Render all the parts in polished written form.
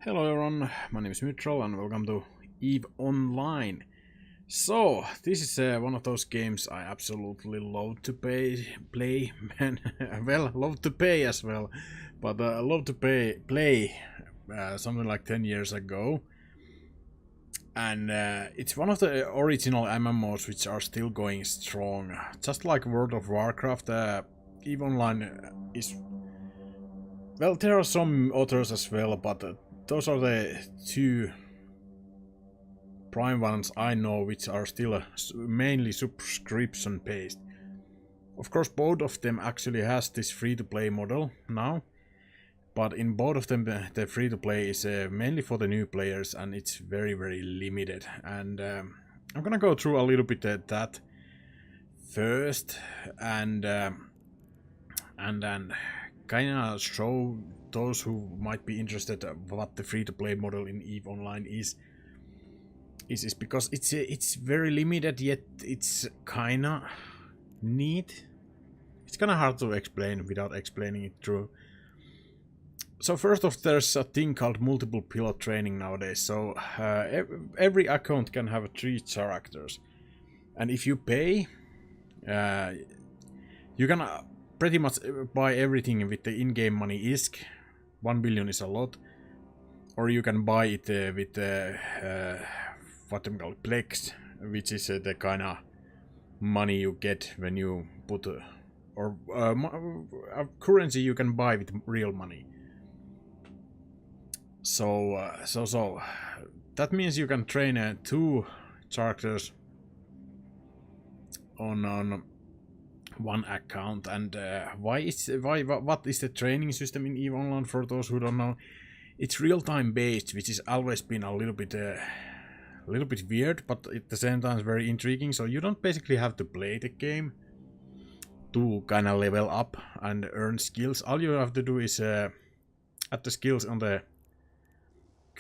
Hello everyone, my name is Mitchell and welcome to EVE Online. So, this is one of those games I absolutely love to play, man. Well, love to pay as well, but I love to play something like 10 years ago. And it's one of the original MMOs which are still going strong. Just like World of Warcraft, EVE Online is... Well, there are some others as well, but those are the two prime ones I know which are still mainly subscription based. Of course, both of them actually has this free-to-play model now, but in both of them the free-to-play is mainly for the new players and it's very limited. And I'm gonna go through a little bit that first and then kinda show those who might be interested what the free-to-play model in EVE Online is because it's very limited, yet it's kinda neat. It's kinda hard to explain without explaining it through. So first off, there's a thing called multiple pilot training nowadays. So every account can have 3 characters, and if you pay, you can pretty much buy everything with the in-game money ISK. 1 billion is a lot. Or you can buy it with what they call Plex, which is the kind of money you get when you put a currency you can buy with real money. So that means you can train 2 characters on one account. And what is the training system in EVE Online? For those who don't know, it's real-time based, which has always been a little bit weird, but at the same time very intriguing. So you don't basically have to play the game to kind of level up and earn skills. All you have to do is add the skills on the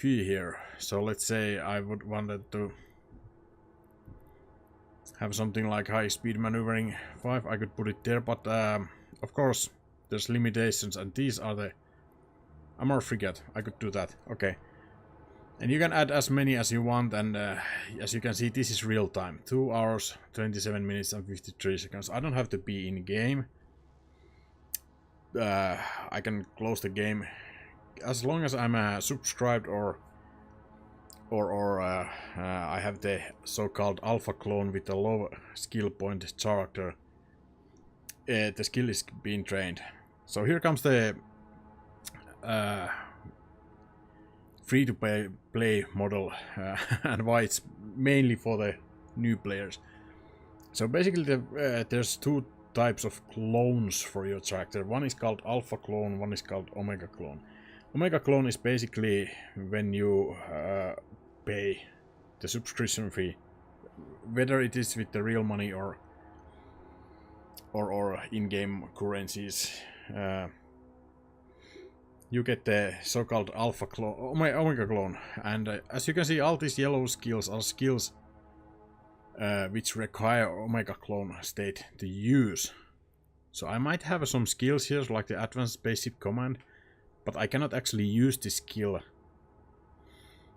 key here. So let's say I would wanted to have something like high speed maneuvering 5, I could put it there, but of course there's limitations, and these are the armor frigate. I could do that, okay. And you can add as many as you want, and as you can see, this is real time. 2 hours, 27 minutes and 53 seconds. I don't have to be in game. I can close the game as long as I'm subscribed or I have the so-called alpha clone with a low skill point character. The skill is being trained. So here comes the free-to-play model and why it's mainly for the new players. So basically there's 2 types of clones for your character. One is called alpha clone, one is called omega clone. Omega clone is basically when you pay the subscription fee, whether it is with the real money or in-game currencies. You get the so-called alpha clone, omega clone, and as you can see, all these yellow skills are skills which require omega clone state to use. So I might have some skills here, like the advanced spaceship command, but I cannot actually use this skill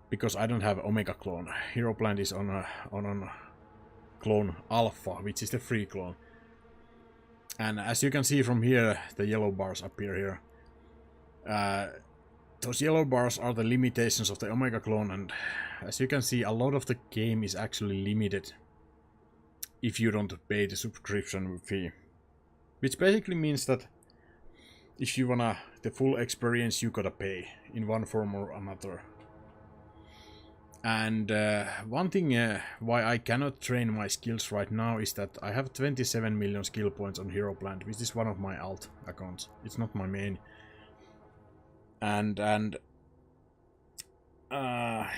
because I don't have omega clone. Hero Plant is on clone alpha, which is the free clone. And as you can see from here, the yellow bars appear here. Those yellow bars are the limitations of the omega clone, and as you can see, a lot of the game is actually limited if you don't pay the subscription fee, which basically means that if you wanna the full experience, you gotta pay in one form or another. And one thing why I cannot train my skills right now is that I have 27 million skill points on Hero Plant, which is one of my alt accounts. It's not my main. And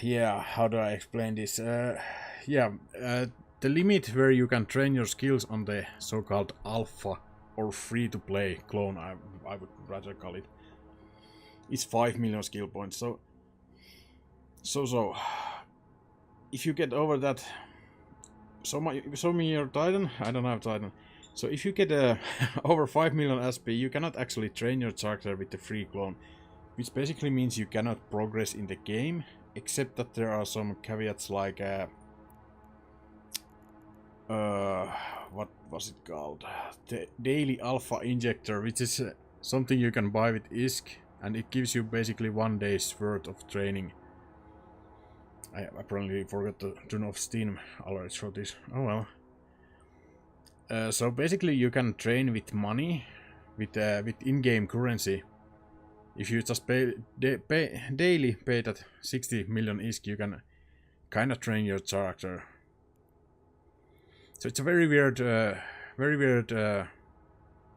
yeah, how do I explain this? The limit where you can train your skills on the so-called alpha or free-to-play clone, I would rather call it, is 5 million skill points. So if you get over that, show me your Titan. I don't have Titan. So if you get over 5 million SP, you cannot actually train your character with the free clone. which basically means you cannot progress in the game, except that there are some caveats like what was it called? The daily alpha injector, which is something you can buy with ISK, and it gives you basically 1 day's worth of training. I apparently forgot to turn off Steam alerts for this. Oh well. So basically you can train with money, with in-game currency. If you just daily pay that 60 million ISK, you can kind of train your character. So it's a very weird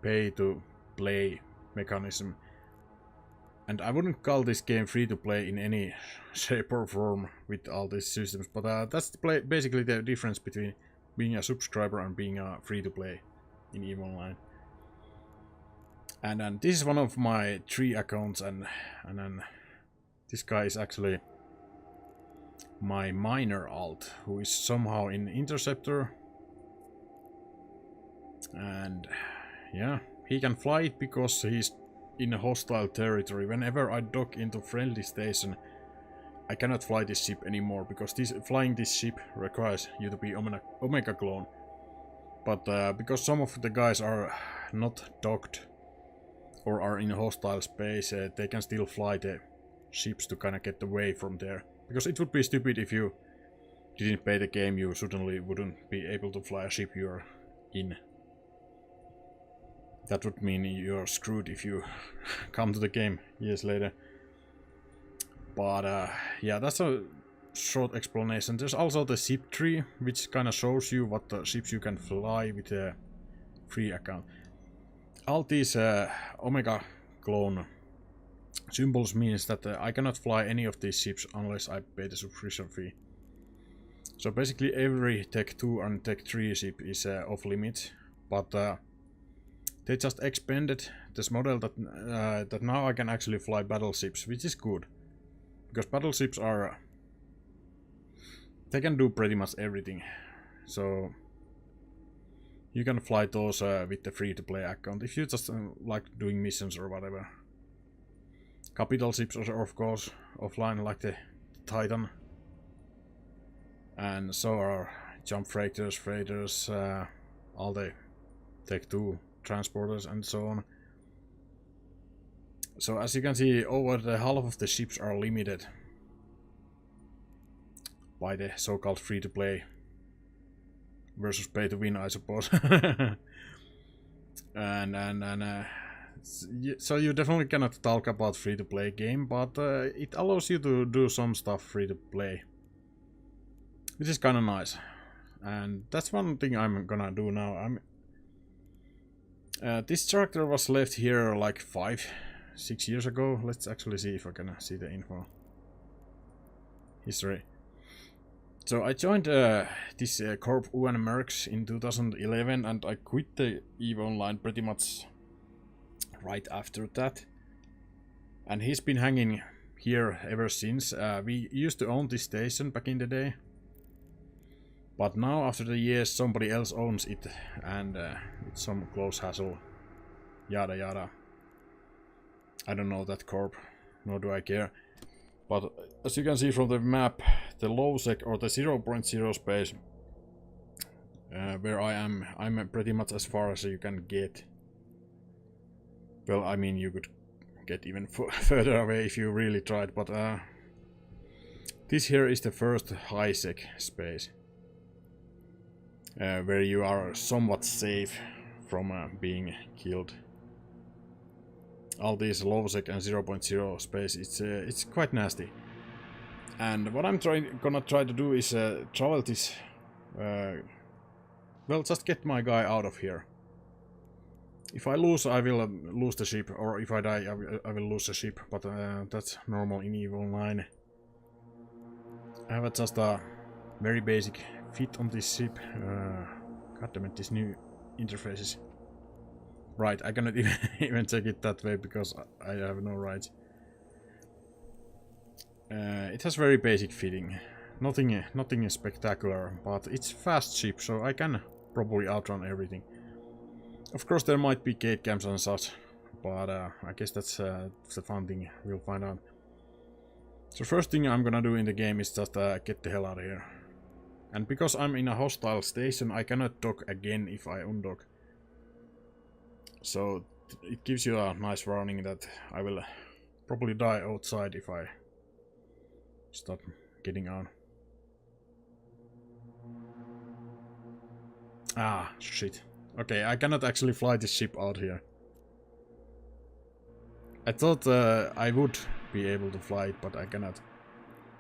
pay to play mechanism. And I wouldn't call this game free to play in any shape or form with all these systems, but that's basically the difference between being a subscriber and being a free to play in EVE Online. And this is one of my 3 accounts, and then this guy is actually my miner alt, who is somehow in Interceptor. And yeah, he can fly it because he's in a hostile territory. Whenever I dock into friendly station, I cannot fly this ship anymore, because flying this ship requires you to be Omega clone. But because some of the guys are not docked or are in a hostile space, they can still fly the ships to kind of get away from there. Because it would be stupid if you didn't pay the game, you suddenly wouldn't be able to fly a ship you're in. That would mean you're screwed if you come to the game years later. But yeah, that's a short explanation. There's also the ship tree, which kind of shows you what ships you can fly with a free account. All these Omega clone symbols means that I cannot fly any of these ships unless I pay the subscription fee. So basically every Tech 2 and Tech 3 ship is off limit, but they just expanded this model that now I can actually fly battleships, which is good. Because battleships are... they can do pretty much everything. So you can fly those with the free-to-play account, if you just like doing missions or whatever. Capital ships are of course offline, like the Titan. And so are jump freighters, all the Tech 2 transporters and so on. So as you can see, over the half of the ships are limited by the so-called free-to-play versus pay-to-win, I suppose. So you definitely cannot talk about free-to-play game, but it allows you to do some stuff free-to-play, which is kind of nice. And that's one thing I'm gonna do now. This character was left here like 5-6 years ago. Let's actually see if I can see the info. History. So I joined this Corp UN Mercs in 2011, and I quit the EVE Online pretty much right after that. And he's been hanging here ever since. We used to own this station back in the day. But now, after the years, somebody else owns it, and it's some close hassle. Yada yada. I don't know that corp, nor do I care. But as you can see from the map, the low sec or the 0.0 space, where I am, I'm pretty much as far as you can get. Well, I mean, you could get even further away if you really tried, but this here is the first high sec space. Where you are somewhat safe from being killed. All these low sec and 0.0 space, it's quite nasty. And what I'm gonna try to do is travel this. Well, just get my guy out of here. If I lose, I will lose the ship, or if I die, I will lose the ship. But that's normal in EVE Online. I have just a very basic fit on this ship. Goddammit, these new interfaces. Right, I cannot even check it that way because I have no rights. It has very basic fitting. Nothing spectacular, but it's fast ship, so I can probably outrun everything. Of course there might be gate camps and such but I guess that's the fun thing. We'll find out. So first thing I'm gonna do in the game is just get the hell out of here. And because I'm in a hostile station, I cannot dock again if I undock. So it gives you a nice warning that I will probably die outside if I stop getting on. Ah, shit. Okay, I cannot actually fly this ship out here. I thought I would be able to fly it, but I cannot.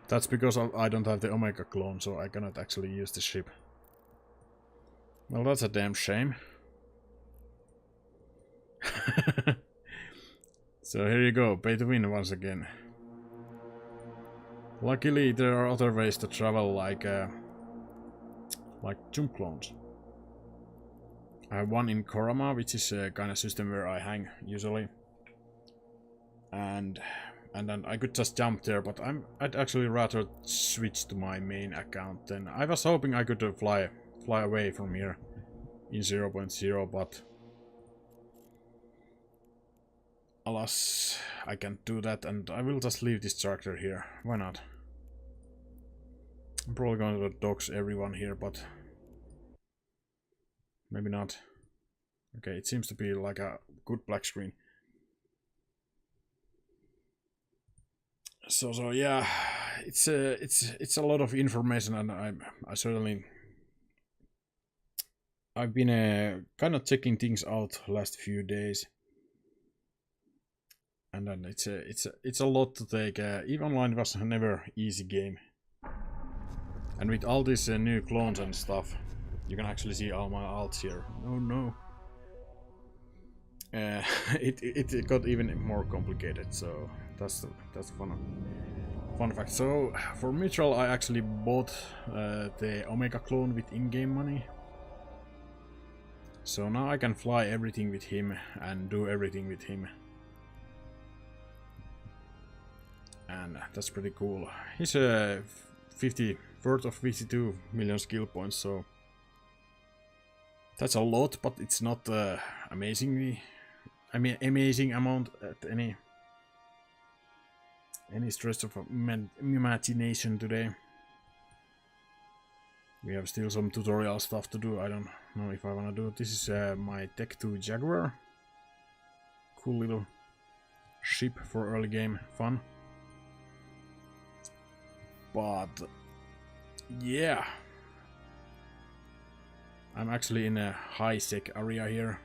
That's because I don't have the Omega clone, so I cannot actually use the ship. Well, that's a damn shame. So here you go, pay to win once again. Luckily, there are other ways to travel, like jump clones. I have one in Korama, which is a kind of system where I hang usually, and then I could just jump there. But I'd actually rather switch to my main account. Then I was hoping I could fly away from here in 0.0, but alas, I can't do that, and I will just leave this tractor here. Why not? I'm probably going to dox everyone here, but maybe not. Okay, it seems to be like a good black screen. So yeah, it's a lot of information, and I've been kind of checking things out last few days, and then it's a lot to take. EVE Online was never easy game, and with all these new clones and stuff, you can actually see all my alts here. Oh no. It got even more complicated, so that's fun fact. So for Mitchell, I actually bought the Omega clone with in-game money, so now I can fly everything with him and do everything with him, and that's pretty cool. He's worth of 52 million skill points, so that's a lot, but it's not amazing amount at any stretch of imagination today. We have still some tutorial stuff to do. I don't know if I want to do it. This is my Tech 2 Jaguar. Cool little ship for early game fun. But yeah, I'm actually in a high sec area here,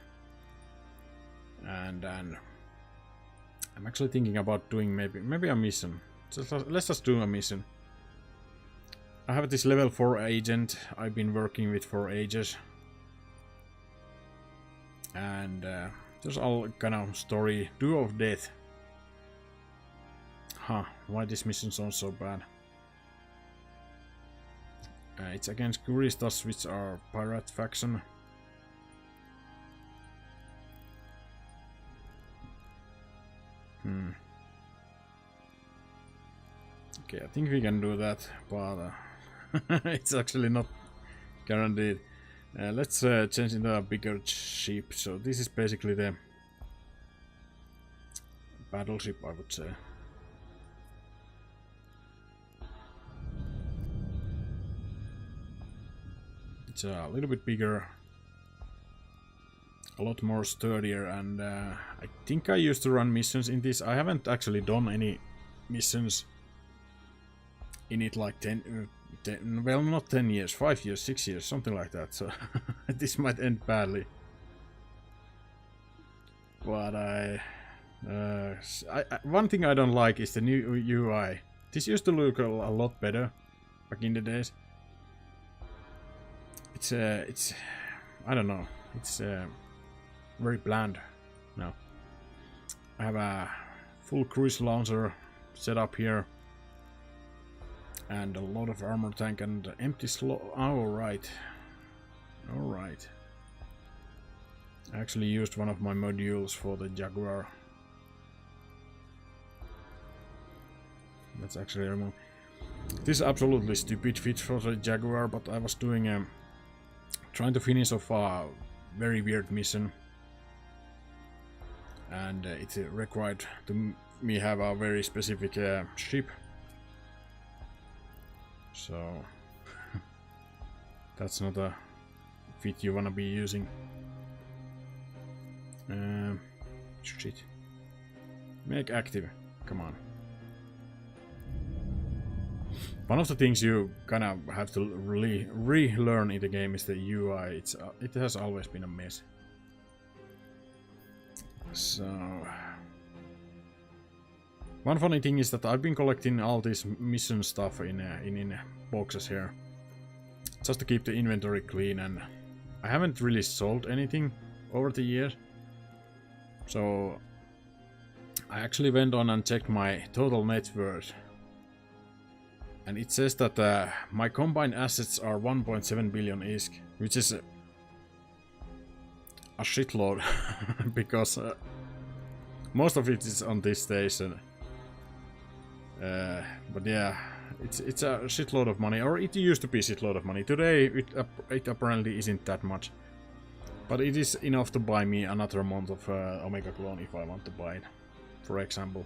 and I'm actually thinking about doing maybe a mission. Let's just do a mission. I have this level 4 agent I've been working with for ages, and there's all kind of story. Duo of Death. Huh, why this mission sounds so bad? It's against Kuristas, which are pirate faction. Okay, I think we can do that, but it's actually not guaranteed. Let's change into a bigger ship. So this is basically the battleship, I would say. It's a little bit bigger, a lot more sturdier, and I think I used to run missions in this. I haven't actually done any missions in it like 10 well, not 10 years, 5 years, 6 years, something like that, so this might end badly. But one thing I don't like is the new UI. This used to look a lot better back in the days. It's I don't know, it's very bland now. I have a full cruise launcher set up here, and a lot of armor tank and empty slot. Alright. Alright. I actually used one of my modules for the Jaguar. Let's actually remove. This is absolutely stupid fit for the Jaguar, but I was doing trying to finish off a very weird mission and it's required to me have a very specific ship. So that's not a fit you wanna be using. Shit. Make active. Come on. One of the things you kind of have to really relearn in the game is the UI. It has always been a mess. So one funny thing is that I've been collecting all this mission stuff in boxes here, just to keep the inventory clean, and I haven't really sold anything over the years. So I actually went on and checked my total net worth, and it says that my combined assets are 1.7 billion ISK, which is a shitload because most of it is on this station. But yeah, it's a shitload of money, or it used to be a shitload of money. Today it apparently isn't that much, but it is enough to buy me another month of Omega Clone if I want to buy it, for example.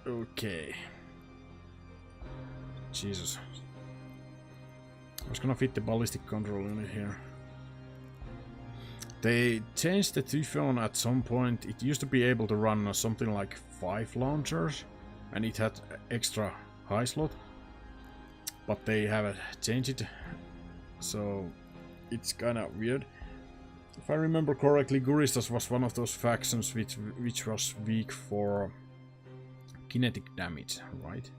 Okay. Jesus. I was gonna fit the ballistic control unit here. They changed the Typhon at some point. It used to be able to run something like 5 launchers, and it had extra high slot, but they haven't changed it, so it's kinda weird. If I remember correctly, Guristas was one of those factions which was weak for kinetic damage, right?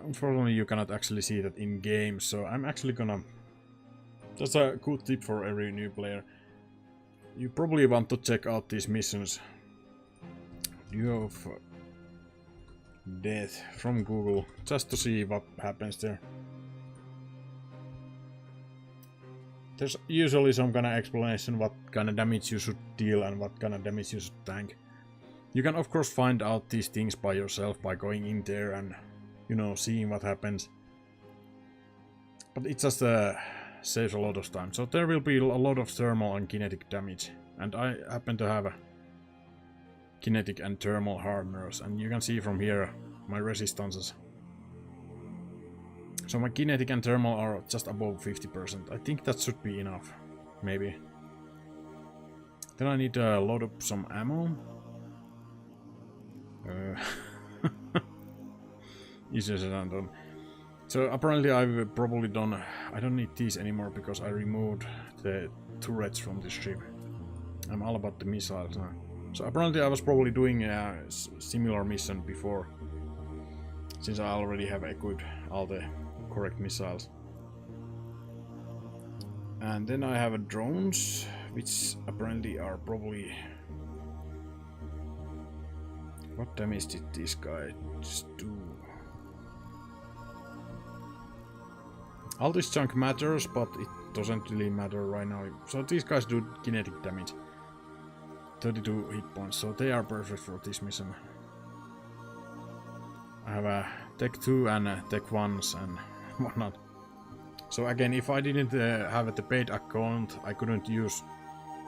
Unfortunately, you cannot actually see that in game, so I'm actually gonna... That's a good tip for every new player. You probably want to check out these missions. Duo of Death from Google, just to see what happens there. There's usually some kind of explanation what kind of damage you should deal and what kind of damage you should tank. You can of course find out these things by yourself by going in there and, you know, seeing what happens. But it just saves a lot of time. So there will be a lot of thermal and kinetic damage. And I happen to have a kinetic and thermal hardeners. And you can see from here my resistances. So my kinetic and thermal are just above 50%. I think that should be enough. Maybe. Then I need to load up some ammo. Easier said than done. So apparently I've probably done... I don't need these anymore because I removed the turrets from this ship. I'm all about the missiles now. So apparently I was probably doing a similar mission before, since I already have equipped all the correct missiles. And then I have drones, which apparently are probably... What damage did this guy do? All this junk matters, but it doesn't really matter right now. So these guys do kinetic damage. 32 hit points, so they are perfect for this mission. I have a Tech 2 and a Tech 1s and whatnot. So again, if I didn't have the paid account, I couldn't use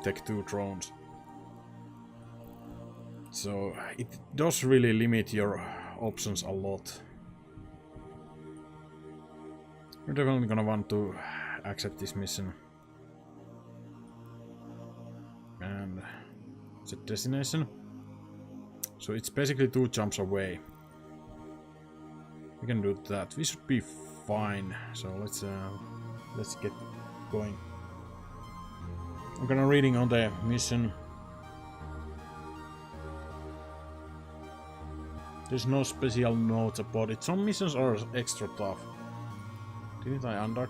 Tech 2 drones. So it does really limit your options a lot. We're definitely gonna want to accept this mission. And it's a destination. So it's basically 2 jumps away. We can do that. We should be fine. So let's get going. I'm gonna reading on the mission. There's no special notes about it. Some missions are extra tough. Didn't I undock?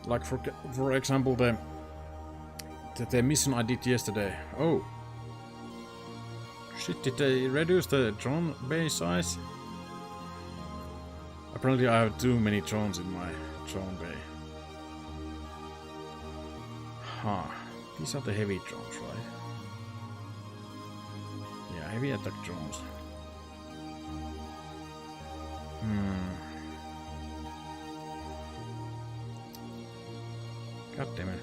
Like for example the mission I did yesterday. Oh shit! Did they reduce the drone bay size? Apparently I have too many drones in my drone bay. Huh. These are the heavy drones, right? Yeah, heavy attack drones. God damn it.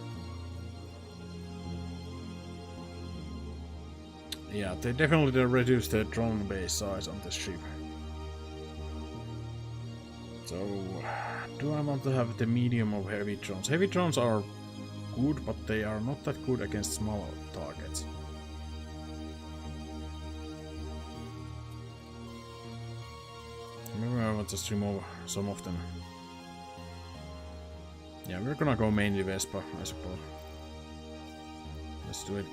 Yeah, they definitely reduced the drone base size on the ship. So, do I want to have the medium or heavy drones? Heavy drones are good, but they are not that good against small targets. Maybe I want to remove some of them. Yeah, we're gonna go mainly Vespa, I suppose. Let's do it.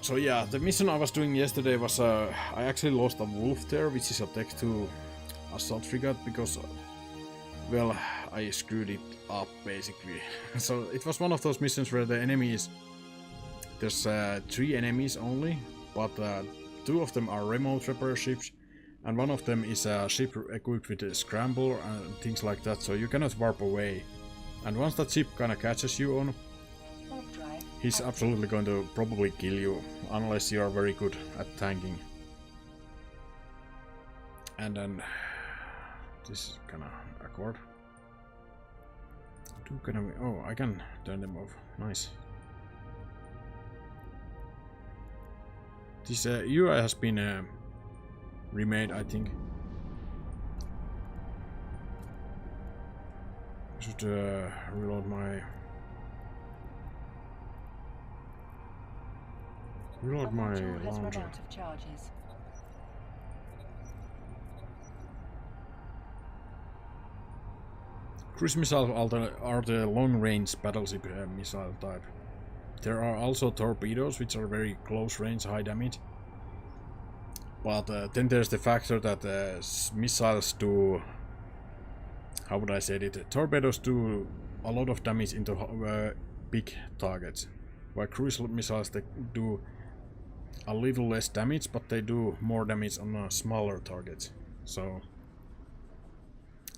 So yeah, the mission I was doing yesterday was I actually lost a wolf there, which is a Tech 2 assault frigate, because well, I screwed it up basically. So it was one of those missions where the enemies, there's 3 enemies only, but 2 of them are remote repair ships, and one of them is a ship equipped with a scrambler and things like that, so you cannot warp away. And once that ship kinda catches you on, he's absolutely going to probably kill you, unless you are very good at tanking. And then this is kinda awkward. Oh, I can turn them off. Nice. This UI has been remade, I think. I should reload my launcher. Cruise missiles are the long-range battleship missile type. There are also torpedoes, which are very close-range, high damage. But then there's the factor that missiles do... How would I say it? Torpedoes do a lot of damage into big targets. While cruise missiles, they do a little less damage, but they do more damage on smaller targets. So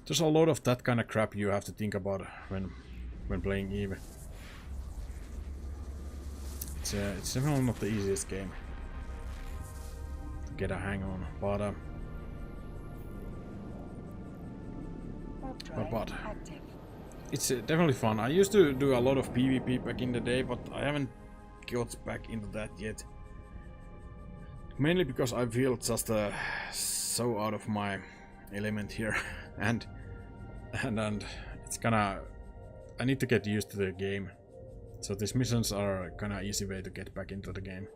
there's a lot of that kind of crap you have to think about when playing EVE. It's definitely not the easiest game to get a hang on, but it's definitely fun. I used to do a lot of PvP back in the day, but I haven't got back into that yet. Mainly because I feel just so out of my element here, and it's kinda... I need to get used to the game. So these missions are kinda easy way to get back into the game.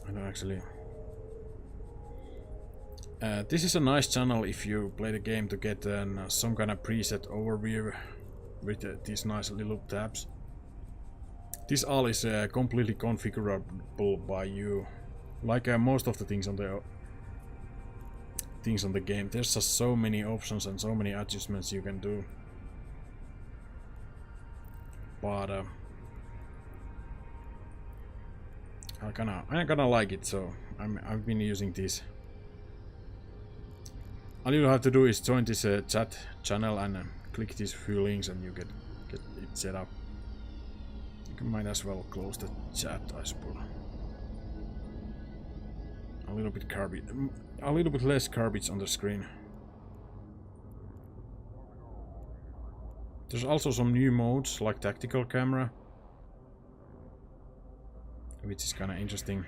I don't actually... this is a nice channel if you play the game to get some kind of preset overview with these nice little tabs. This all is completely configurable by you, like most of the things on the game. There's just so many options and so many adjustments you can do. But I kinda like it, so I've been using this. All you have to do is join this chat channel and click these few links, and you get it set up. You might as well close the chat, I suppose. A little bit less garbage on the screen. There's also some new modes like tactical camera, which is kind of interesting.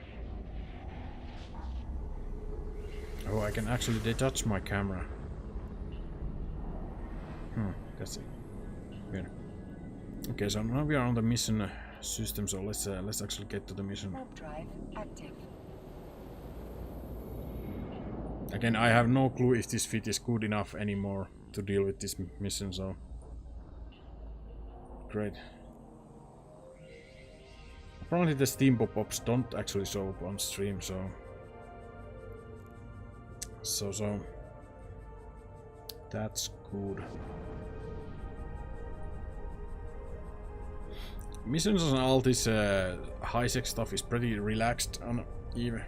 Oh, I can actually detach my camera. That's it. Weird. Okay, so now we are on the mission system, so let's actually get to the mission. Drive active. Again, I have no clue if this fit is good enough anymore to deal with this mission, so great. Apparently the Steam pop-ups don't actually show up on stream, so that's good. Missions and all this high-sec stuff is pretty relaxed on EVE.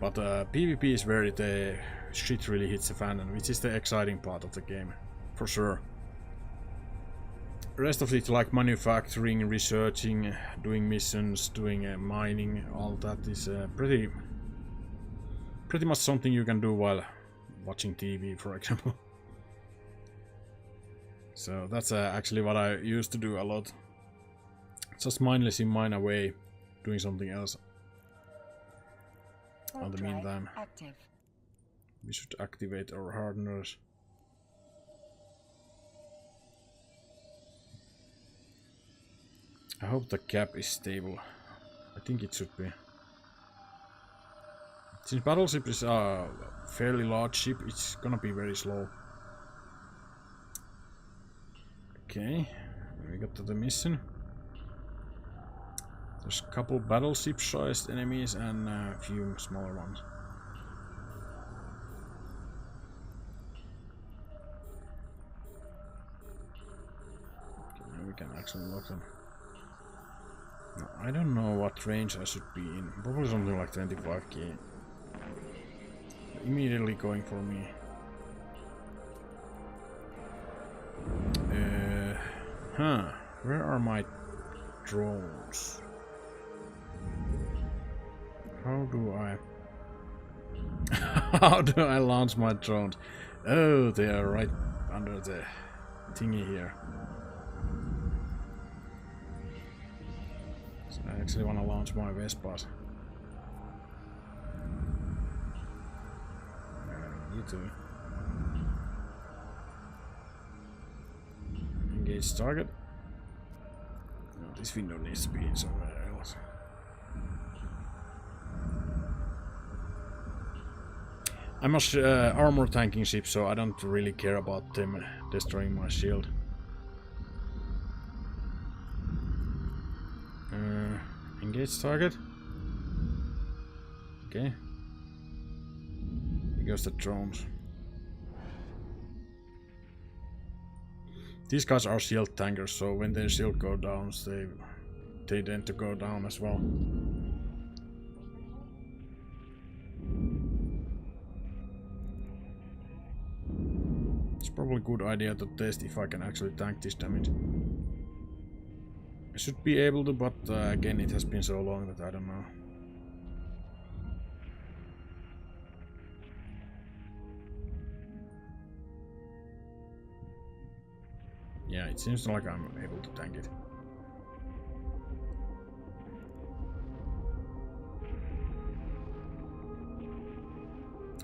But PvP is where the shit really hits the fan, and which is the exciting part of the game, for sure. The rest of it, like manufacturing, researching, doing missions, doing mining, all that is pretty much something you can do while watching TV, for example. So that's actually what I used to do a lot. Just mindlessly mine away, doing something else. In the meantime, we should activate our hardeners. I hope the cap is stable. I think it should be. Since battleship is a fairly large ship, it's gonna be very slow. Okay, we got to the mission. There's a couple battleship-sized enemies and a few smaller ones. Okay, now we can actually lock them. No, I don't know what range I should be in. Probably something like 25k. Immediately going for me. Where are my drones? How do I... How do I launch my drones? Oh, they are right under the thingy here. So I actually want to launch my Vespas. You too. Engage target. No, this window needs to be somewhere else. I'm a armor tanking ship, so I don't really care about them destroying my shield. Engage target. Okay. Here goes the drones. These guys are shield tankers, so when their shield go down, they tend to go down as well. It's probably a good idea to test if I can actually tank this damage. I should be able to, but again, it has been so long that I don't know. Yeah, it seems like I'm able to tank it.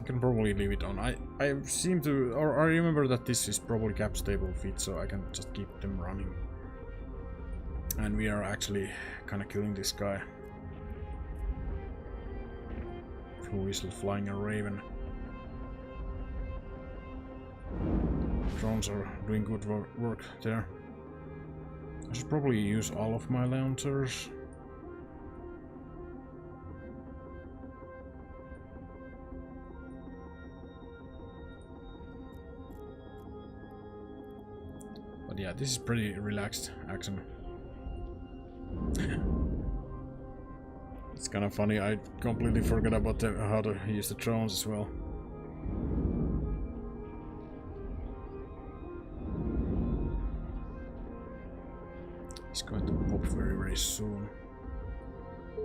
I can probably leave it on. I seem to, or I remember that this is probably cap stable feet, so I can just keep them running. And we are actually kind of killing this guy, who is flying a raven. Drones are doing good work there. I should probably use all of my launchers. But yeah, this is pretty relaxed action. It's kind of funny, I completely forgot about how to use the drones as well. It's going to pop very, very soon.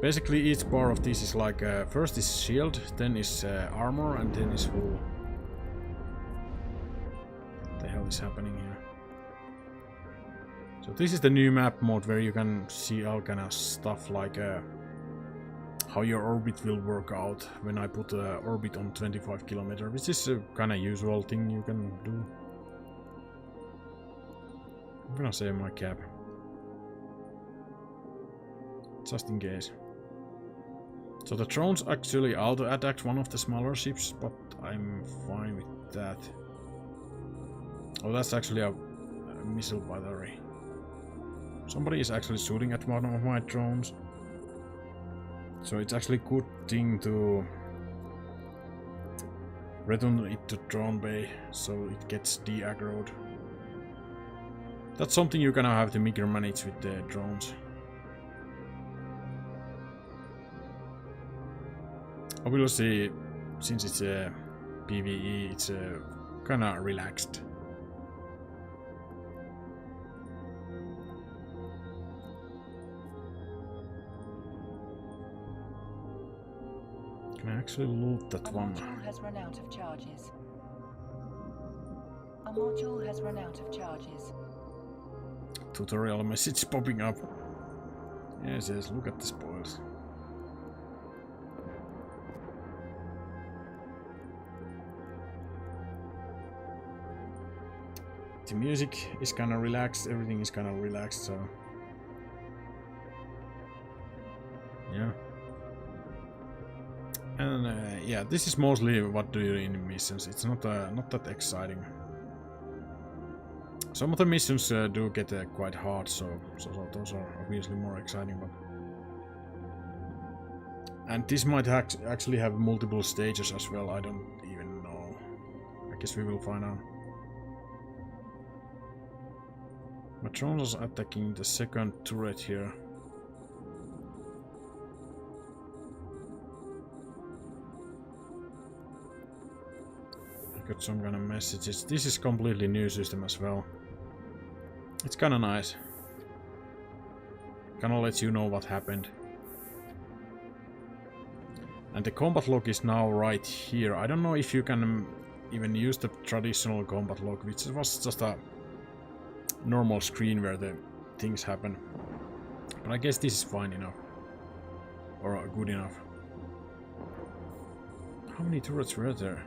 Basically, each bar of this is like, first is shield, then is armor, and then is hull. What the hell is happening here? So this is the new map mode where you can see all kind of stuff like how your orbit will work out when I put orbit on 25 km, which is a kind of usual thing you can do. I'm gonna save my cap. Just in case. So the drones actually auto-attacked one of the smaller ships, but I'm fine with that. Oh, that's actually a missile battery. Somebody is actually shooting at one of my drones. So it's actually a good thing to return it to drone bay so it gets de-aggroed. That's something you're gonna have to micromanage with the drones. Obviously, since it's a PvE, it's kinda relaxed. Can I actually loot that one? Has run out of charges. Our module has run out of charges. Tutorial message popping up. Yes, yes, look at the spoils. The music is kinda relaxed, everything is kinda relaxed, so... Yeah. And yeah, this is mostly what do you in missions. It's not that exciting. Some of the missions do get quite hard, so those are obviously more exciting. But and this might actually have multiple stages as well. I don't even know. I guess we will find out. My drones are attacking the second turret here. I got some kind of messages. This is completely new system as well. It's kinda nice. Kinda lets you know what happened. And the combat log is now right here. I don't know if you can even use the traditional combat log, which was just a normal screen where the things happen. But I guess this is fine enough. Or good enough. How many turrets were there?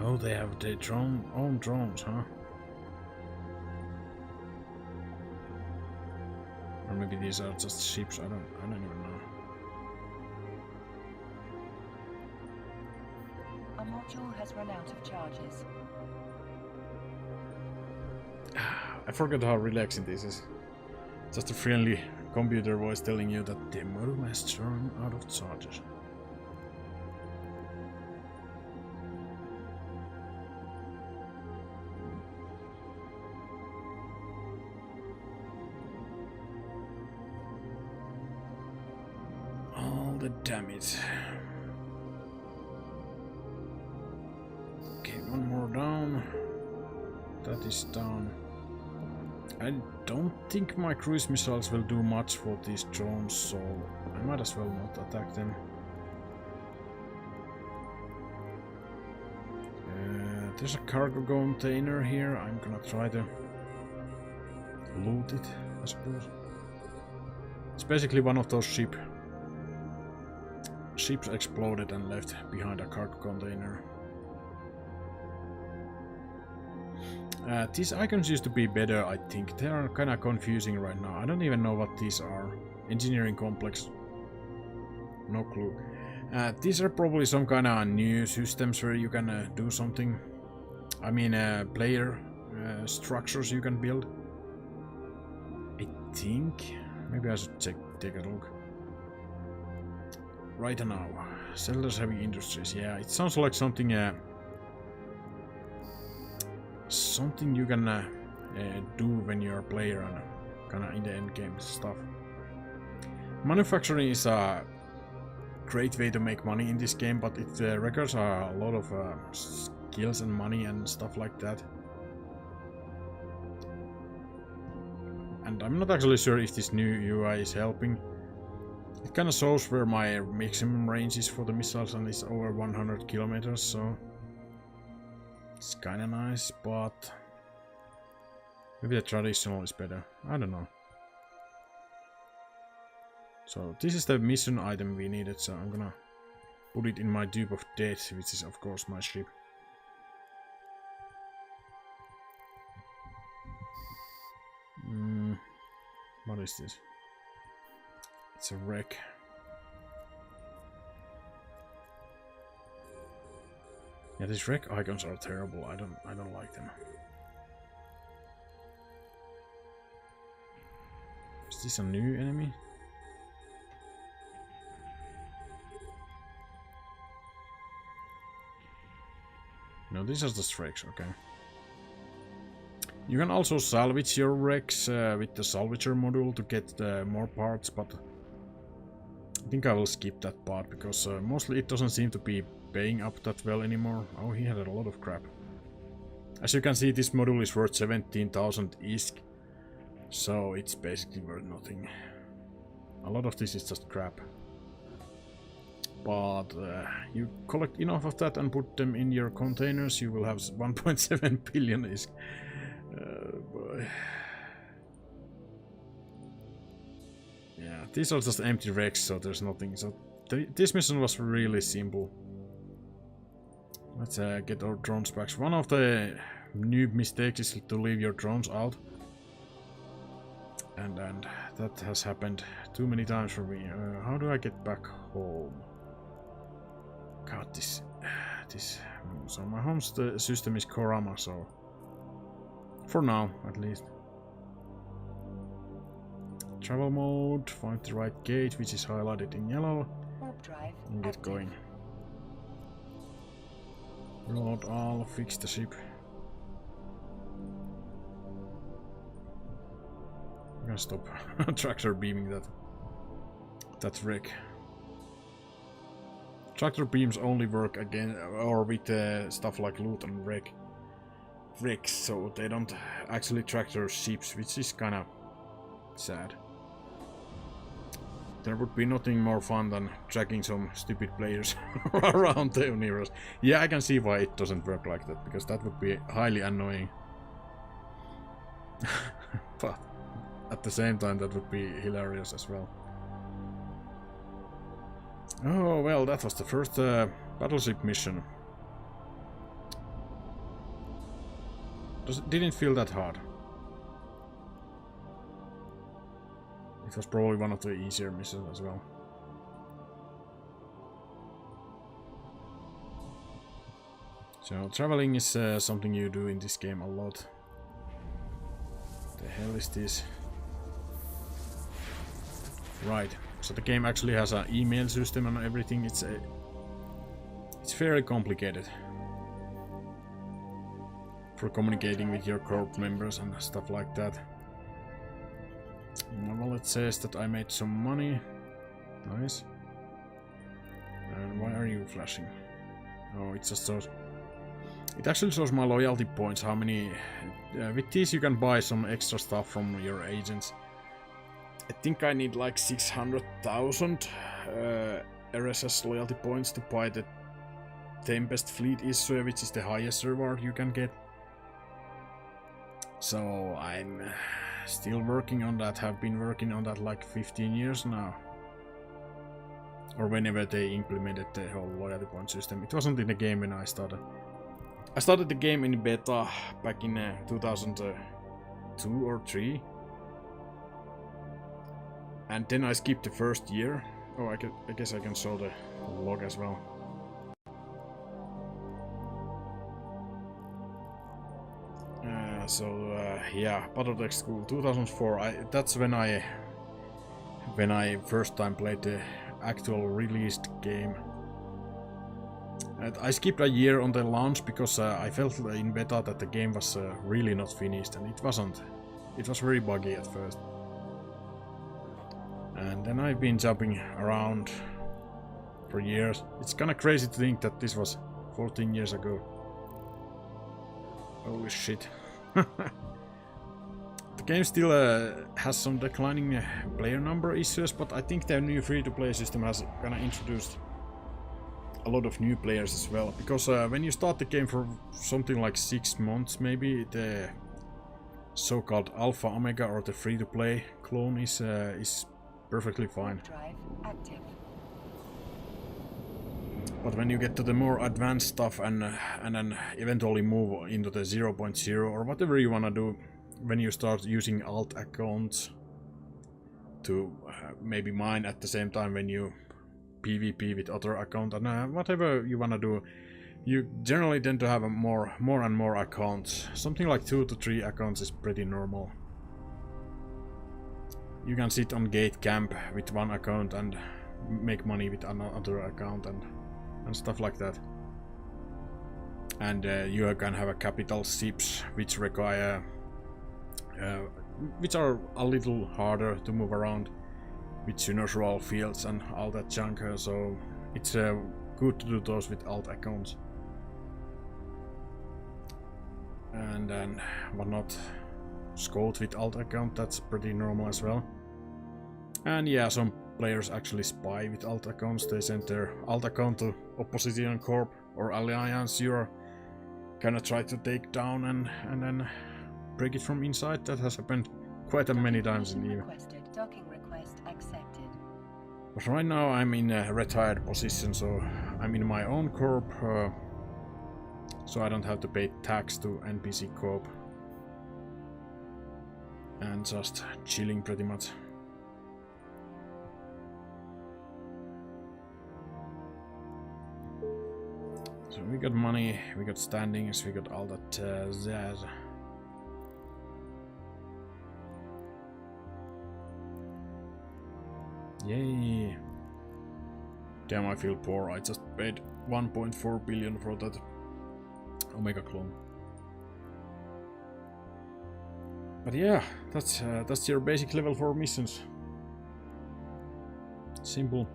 Oh, they have their own drones, huh? Or maybe these are just ships. I don't even know. Our module has run out of charges. I forgot how relaxing this is. Just a friendly computer voice telling you that the module has run out of charges. Damn it. Okay, one more down. That is down. I don't think my cruise missiles will do much for these drones, so I might as well not attack them. There's a cargo container here. I'm gonna try to loot it, I suppose. It's basically one of those ships exploded and left behind a cargo container. These icons used to be better, I think. They are kinda confusing right now. I don't even know what these are. Engineering complex. No clue. These are probably some kinda new systems where you can do something. I mean, player structures you can build. I think. Maybe I should take a look. Right now, Settlers Heavy Industries. Yeah, it sounds like something. Something you can do when you're a player and kinda in the end game stuff. Manufacturing is a great way to make money in this game, but it requires a lot of skills and money and stuff like that. And I'm not actually sure if this new UI is helping. It kind of shows where my maximum range is for the missiles, and it's over 100 kilometers, so it's kind of nice, but maybe the traditional is better. I don't know. So this is the mission item we needed, so I'm gonna put it in my dupe of death, which is of course my ship. What is this? It's a wreck. Yeah, these wreck icons are terrible. I don't like them. Is this a new enemy? No, these are just wrecks, okay. You can also salvage your wrecks with the salvager module to get more parts, but I think I will skip that part because mostly it doesn't seem to be paying up that well anymore. Oh, he had a lot of crap. As you can see, this module is worth 17,000 ISK, so it's basically worth nothing. A lot of this is just crap. But you collect enough of that and put them in your containers, you will have 1.7 billion ISK. Boy. Yeah, these are just empty wrecks, so there's nothing. So this mission was really simple. Let's get our drones back. One of the new mistakes is to leave your drones out. And that has happened too many times for me. How do I get back home? God, this. So my home system is Korama, so for now at least. Travel mode. Find the right gate, which is highlighted in yellow. Warp drive And get active. going. Load all. Fix the ship. I'm gonna stop tractor beaming that wreck. Tractor beams only work again or with stuff like loot and wrecks, so they don't actually tractor ships, which is kind of sad. There would be nothing more fun than tracking some stupid players around the universe. Yeah, I can see why it doesn't work like that, because that would be highly annoying. But at the same time, that would be hilarious as well. Oh, well, that was the first battleship mission. Didn't feel that hard. It was probably one of the easier missions as well. So, traveling is something you do in this game a lot. The hell is this? Right. So the game actually has an email system and everything. It's very complicated for communicating with your corp members and stuff like that. Well, it says that I made some money. Nice. And why are you flashing? Oh, it just shows. It actually shows my loyalty points. How many? With these you can buy some extra stuff from your agents. I think I need like 600,000 RSS loyalty points to buy the Tempest Fleet issue, which is the highest reward you can get. So I'm still working on that, have been working on that like 15 years now. Or whenever they implemented the whole loyalty point system. It wasn't in the game when I started. I started the game in beta back in 2002 or 3. And then I skipped the first year. Oh, I guess I can show the log as well. Yeah, Battletech School 2004. That's when I first time played the actual released game. And I skipped a year on the launch because I felt in beta that the game was really not finished, and it wasn't. It was very buggy at first. And then I've been jumping around for years. It's kinda crazy to think that this was 14 years ago. Holy shit. The game still has some declining player number issues, but I think the new free-to-play system has kinda introduced a lot of new players as well. Because when you start the game for something like 6 months, maybe the so-called Alpha Omega or the free-to-play clone is perfectly fine. Drive active. But when you get to the more advanced stuff and then eventually move into the 0.0 or whatever you wanna do, when you start using alt accounts to maybe mine at the same time when you PvP with other account and whatever you wanna do, you generally tend to have a more and more accounts. Something like 2 to 3 accounts is pretty normal. You can sit on gate camp with one account and make money with another account and stuff like that. And you can have a capital ships which require which are a little harder to move around with synersual fields and all that junk, so it's good to do those with alt accounts. and then whatnot. Scout with alt account, that's pretty normal as well. And yeah, some players actually spy with alt accounts. They send their alt account to opposition corp or alliance you're gonna try to take down and then break it from inside. That has happened quite many times in EVE. Docking request accepted. But right now I'm in a retired position, so I'm in my own corp, so I don't have to pay tax to NPC corp. And just chilling pretty much. So we got money, we got standings, we got all that jazz. Yay! Damn, I feel poor. I just paid 1.4 billion for that Omega clone. But yeah, that's your basic level 4 missions. Simple.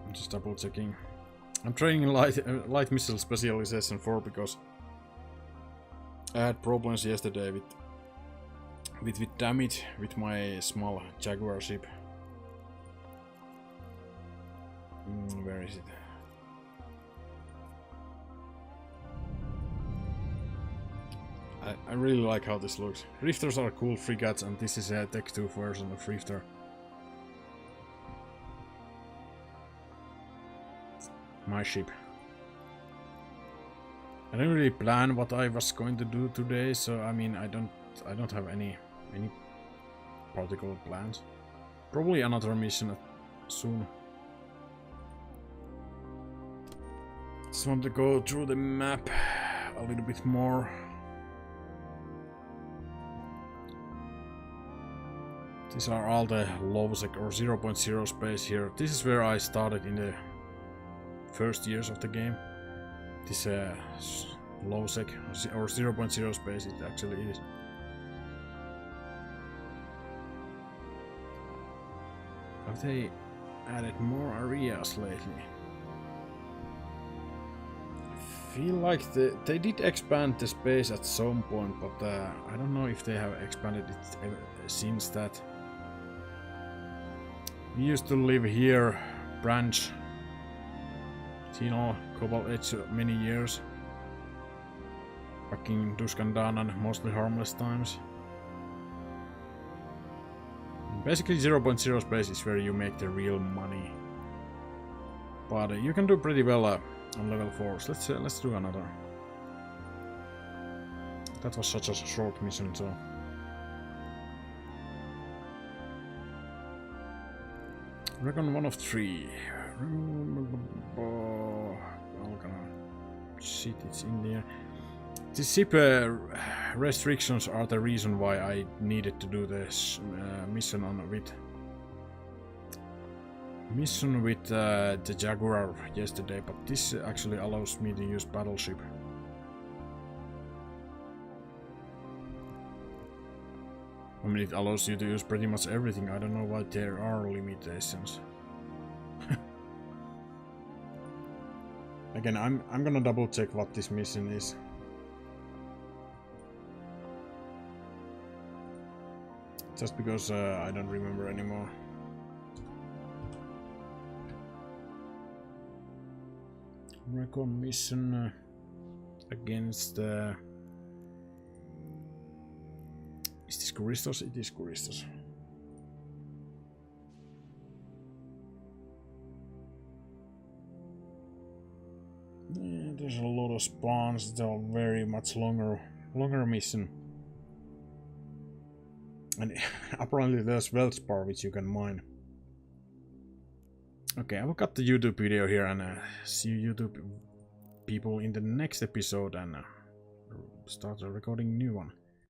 I'm just double checking. I'm training light missile specialization 4 because I had problems yesterday with damage with my small Jaguar ship. Where is it? I really like how this looks. Rifters are cool frigates, and this is a Tech 2 version of Rifter. My ship. I didn't really plan what I was going to do today, so I mean I don't have any particular plans. Probably another mission soon. Just want to go through the map a little bit more. These are all the low sec or 0.0 space here. This is where I started in the first years of the game. This low sec or 0.0 space it actually is. Have they added more areas lately? I feel like they did expand the space at some point, but I don't know if they have expanded it since that. We used to live here, branch, Tino, Cobalt Edge many years. Back in Duskandan and mostly harmless times. Basically 0.0 space is where you make the real money. But you can do pretty well on level 4s. Let's do another. That was such a short mission, so. Recon 1 of 3. Shit, it's in there. The ship restrictions are the reason why I needed to do this mission with the Jaguar yesterday, but this actually allows me to use battleship. I mean, it allows you to use pretty much everything. I don't know why there are limitations. Again, I'm gonna double check what this mission is. Just because I don't remember anymore. Recon mission against is this Kuristos? It is Kuristos. Yeah, there's a lot of spawns. It's a very much longer mission. And apparently there's Veldspar which you can mine. Okay, I will cut the YouTube video here and see you YouTube people in the next episode and start recording a new one.